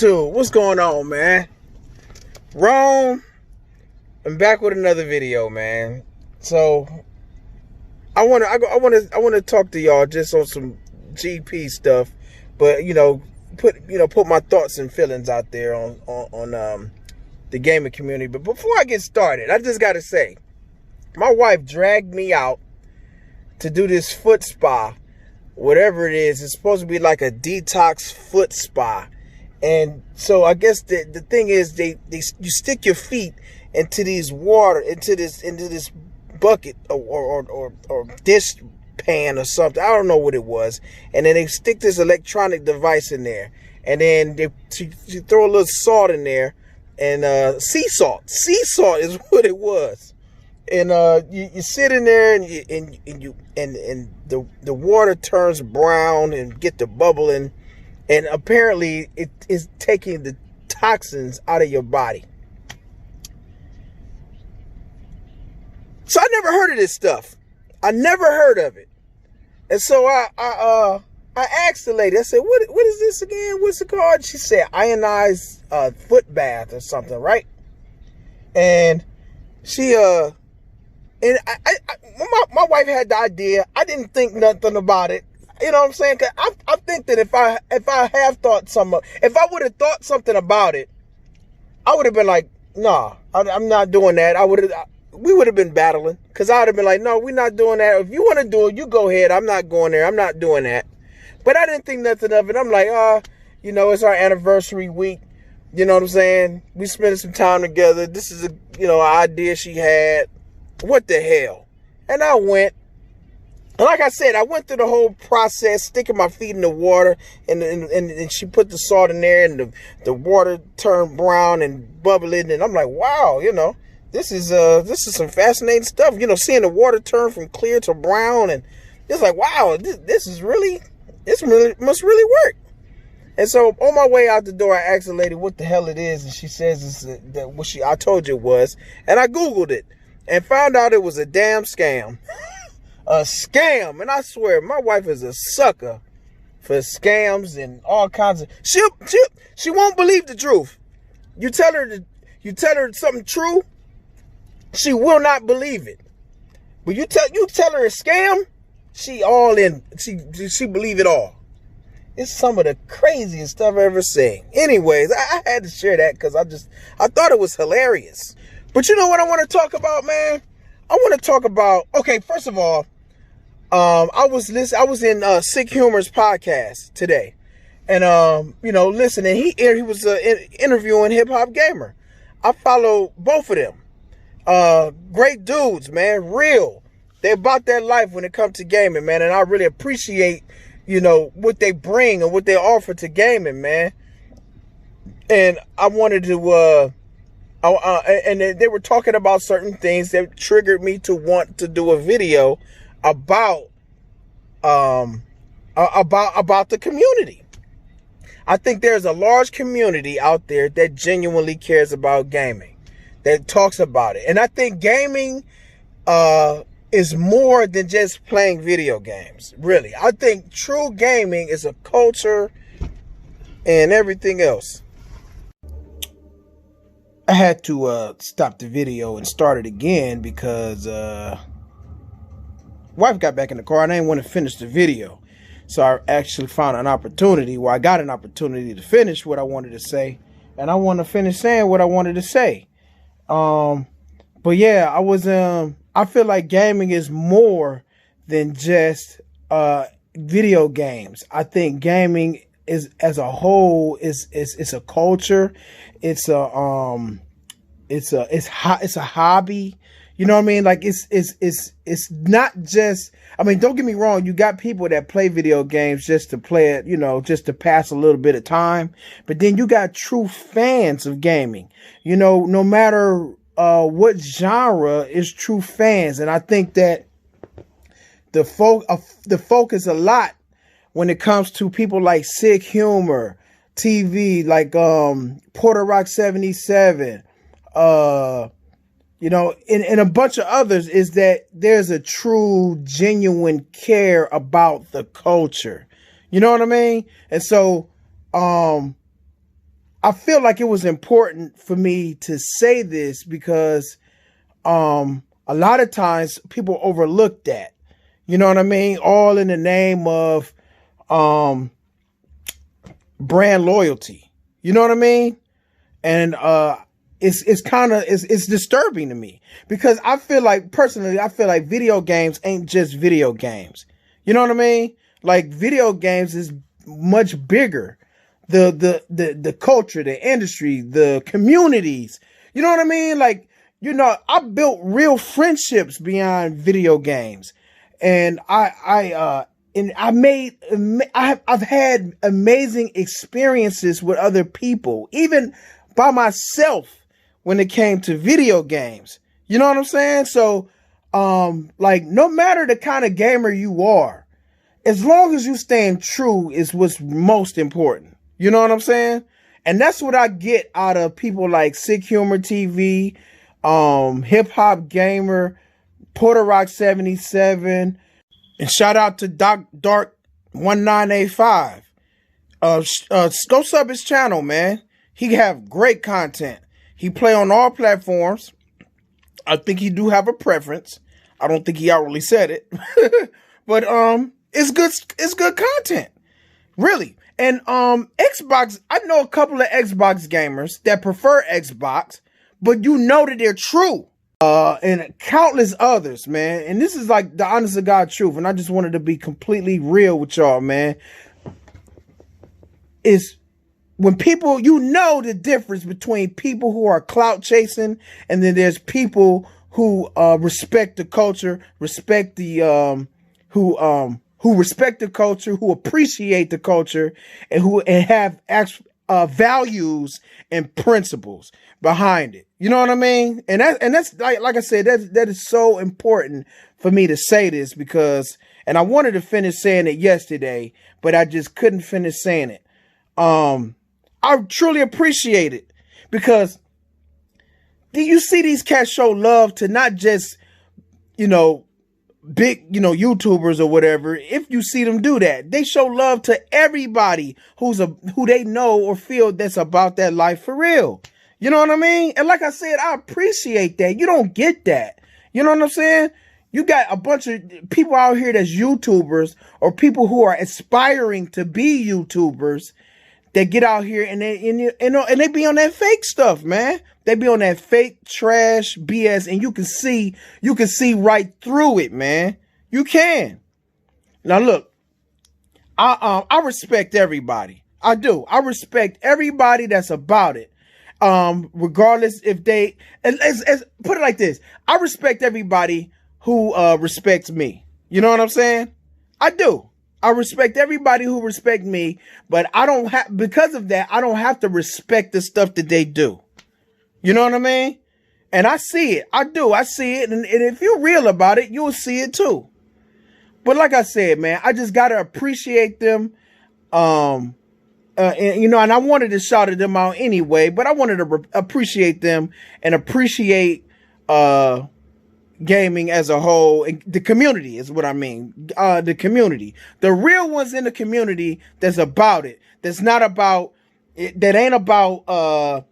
What's going on, man? Rome, I'm back with another video, man. So I wanna talk to y'all just on some GP stuff, but put my thoughts and feelings out there on the gaming community. But before I get started, I just gotta say, my wife dragged me out to do this foot spa, whatever it is. It's supposed to be like a detox foot spa. And so I guess the thing is you stick your feet into this bucket or dish pan or something. I don't know what it was. And then they stick this electronic device in there. And then you throw a little salt in there, and sea salt. Sea salt is what it was. And you sit in there and the water turns brown and get the bubbling. And apparently it is taking the toxins out of your body. So I never heard of this stuff. I never heard of it. And so I asked the lady, I said, what is this again? What's it called? She said ionized foot bath or something, right? And she and my wife had the idea. I didn't think nothing about it. You know what I'm saying? 'Cause I think that if I have thought if I would have thought something about it, I would have been like, nah, I'm not doing that. We would have been battling, because I would have been like, no, we're not doing that. If you want to do it, you go ahead. I'm not going there. I'm not doing that. But I didn't think nothing of it. I'm like, it's our anniversary week. You know what I'm saying? We spending some time together. This is an idea she had. What the hell? And I went. And like I said, I went through the whole process, sticking my feet in the water, and she put the salt in there, and the water turned brown and bubbling, and I'm like, wow, this is some fascinating stuff. Seeing the water turn from clear to brown, and it's like, wow, this must really work. And so on my way out the door, I asked the lady what the hell it is, and she says it's what I told you it was, and I Googled it and found out it was a damn scam. A scam. And I swear, my wife is a sucker for scams and all kinds of... She won't believe the truth. You tell her something true, she will not believe it. But you tell her a scam, she all in. She believe it all. It's some of the craziest stuff I've ever seen. Anyways, I had to share that because I thought it was hilarious. But you know what I want to talk about, man? I want to talk about... Okay, first of all, I was in Sick Humor's podcast today, and listening. He was interviewing Hip-hopgamer. I follow both of them. Great dudes, man. Real. They're about that life when it comes to gaming, man. And I really appreciate what they bring and what they offer to gaming, man. And I wanted to and they were talking about certain things that triggered me to want to do a video about the community. I think there's a large community out there that genuinely cares about gaming, that talks about it. And I think gaming is more than just playing video games, really. I think true gaming is a culture and everything else. I had to stop the video and start it again because wife got back in the car and I didn't want to finish the video. So I actually found an opportunity where I got an opportunity to finish what I wanted to say. And I want to finish saying what I wanted to say. But yeah, I feel like gaming is more than just video games. I think gaming is, as a whole, is a culture. It's a hobby. You know what I mean? Like it's not just, I mean, don't get me wrong. You got people that play video games just to play it, just to pass a little bit of time. But then you got true fans of gaming, no matter what genre, is true fans. And I think that the focus a lot when it comes to people like Sick Humor TV, like Porter Rock 77, and a bunch of others, is that there's a true, genuine care about the culture. You know what I mean? And so, I feel like it was important for me to say this because a lot of times people overlook that. You know what I mean? All in the name of brand loyalty. You know what I mean? And it's kind of it's disturbing to me because I feel like personally video games ain't just video games. You know what I mean? Like video games is much bigger. The culture, the industry, the communities. You know what I mean? Like, you know, I built real friendships beyond video games, and I've had amazing experiences with other people, even by myself when it came to video games. You know what I'm saying? So, like, no matter the kind of gamer you are, as long as you staying true is what's most important. You know what I'm saying? And that's what I get out of people like SickhumorTV, Hip-hopgamer, Porter Rock 77, and shout out to Dark 1985. Go sub his channel, man. He have great content. He play on all platforms. I think he do have a preference. I don't think he outwardly said it, but it's good content, really. And Xbox, I know a couple of Xbox gamers that prefer Xbox, but you know that they're true. And countless others, man. And this is like the honest to God truth. And I just wanted to be completely real with y'all, man. Is when people, you know the difference between people who are clout chasing and then there's people who respect the culture, respect the who respect the culture, who appreciate the culture, and who have values and principles behind it. You know what I mean? And that's like I said, that is so important for me to say this because, and I wanted to finish saying it yesterday, but I just couldn't finish saying it. I truly appreciate it because you see these cats show love to not just, you know, big, you know, YouTubers or whatever. If you see them do that, they show love to everybody who they know or feel that's about that life for real. You know what I mean? And like I said, I appreciate that. You don't get that. You know what I'm saying? You got a bunch of people out here that's YouTubers or people who are aspiring to be YouTubers that get out here and they be on that fake stuff, man. They be on that fake trash BS, and you can see right through it, man. You can. Now look, I respect everybody. I do. I respect everybody that's about it. Regardless if they, put it like this. I respect everybody who respects me. You know what I'm saying? I do. I respect everybody who respect me, but I don't have, because of that, I don't have to respect the stuff that they do. You know what I mean? And I see it. I do. I see it. And if you're real about it, you'll see it too. But like I said, man, I just got to appreciate them. And, you know, and I wanted to shout them out anyway, but I wanted to appreciate them and appreciate gaming as a whole. The community is what I mean. The community, the real ones in the community that's about it. That's not about it. That ain't about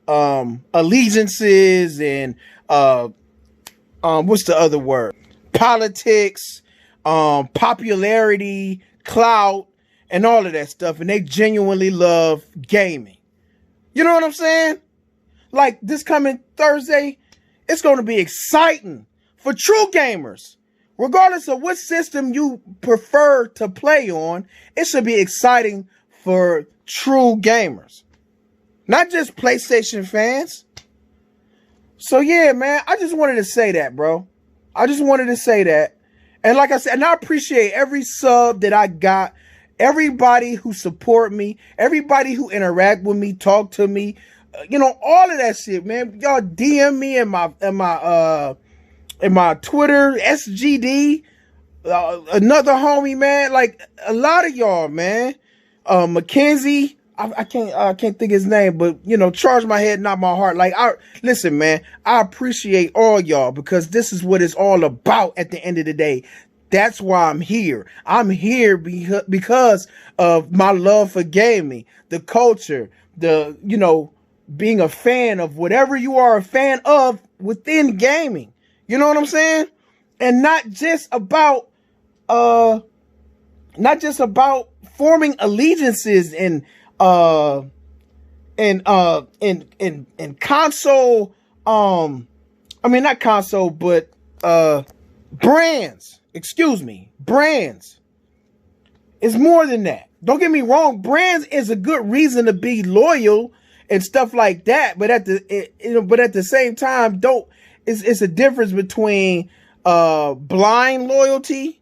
allegiances and what's the other word? Politics, popularity, clout, and all of that stuff. And they genuinely love gaming. You know what I'm saying? Like this coming Thursday, it's going to be exciting for true gamers. Regardless of what system you prefer to play on, it should be exciting for true gamers. Not just PlayStation fans. So yeah, man, I just wanted to say that, bro. I just wanted to say that. And like I said, and I appreciate every sub that I got, everybody who support me, everybody who interact with me, talk to me, you know, all of that shit, man. Y'all DM me in my Twitter, SGD, another homie, man. Like a lot of y'all, man. Mackenzie, I can't think his name, but you know, charge my head, not my heart. Like, listen, man, I appreciate all y'all because this is what it's all about at the end of the day. That's why I'm here. I'm here because of my love for gaming, the culture, being a fan of whatever you are a fan of within gaming. You know what I'm saying? And not just about forming allegiances and console, not console, but brands. Excuse me, brands. It's more than that. Don't get me wrong. Brands is a good reason to be loyal and stuff like that. But at the same time, it's a difference between blind loyalty,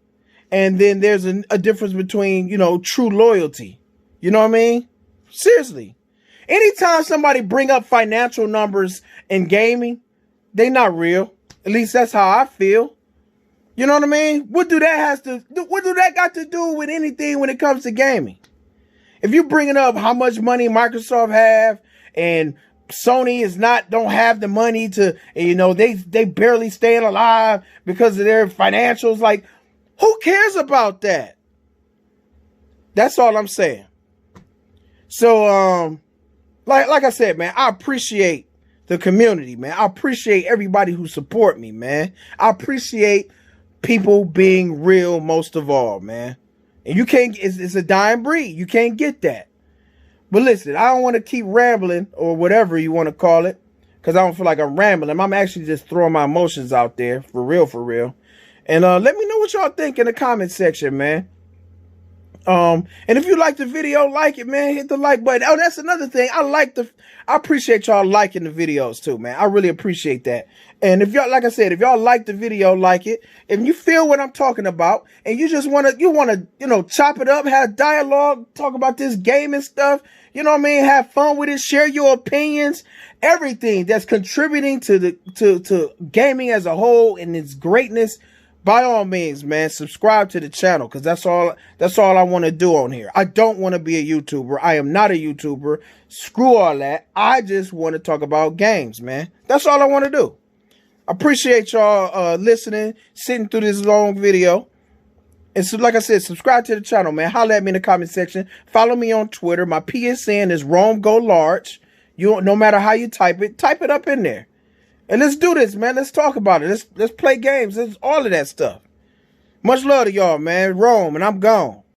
and then there's a difference between, true loyalty. You know what I mean? Seriously. Anytime somebody bring up financial numbers in gaming, they not real. At least that's how I feel. You know what I mean? What do that got to do with anything when it comes to gaming? If you bringing up how much money Microsoft have and Sony don't have the money to, they barely staying alive because of their financials, like, who cares about that? That's all I'm saying. So, like I said, man, I appreciate the community, man. I appreciate everybody who support me, man. I appreciate people being real most of all, man. And you can't, it's a dying breed. You can't get that. But listen, I don't want to keep rambling or whatever you want to call it, because I don't feel like I'm rambling. I'm actually just throwing my emotions out there for real. And let me know what y'all think in the comment section, man. And if you like the video, like it, man. Hit the like button. Oh, that's another thing. I appreciate y'all liking the videos too, man. I really appreciate that. And if y'all, like I said, if y'all like the video, like it. If you feel what I'm talking about and you just want to, chop it up, have dialogue, talk about this game and stuff, you know what I mean? Have fun with it, share your opinions, everything that's contributing to gaming as a whole and its greatness. By all means, man, subscribe to the channel, because that's all I want to do on here. I don't want to be a YouTuber. I am not a YouTuber. Screw all that. I just want to talk about games, man. That's all I want to do. I appreciate y'all listening, sitting through this long video. And so, like I said, subscribe to the channel, man. Holler at me in the comment section. Follow me on Twitter. My PSN is RomeGoLarge. No matter how you type it up in there. And let's do this, man. Let's talk about it. Let's play games. Let's all of that stuff. Much love to y'all, man. Rome, and I'm gone.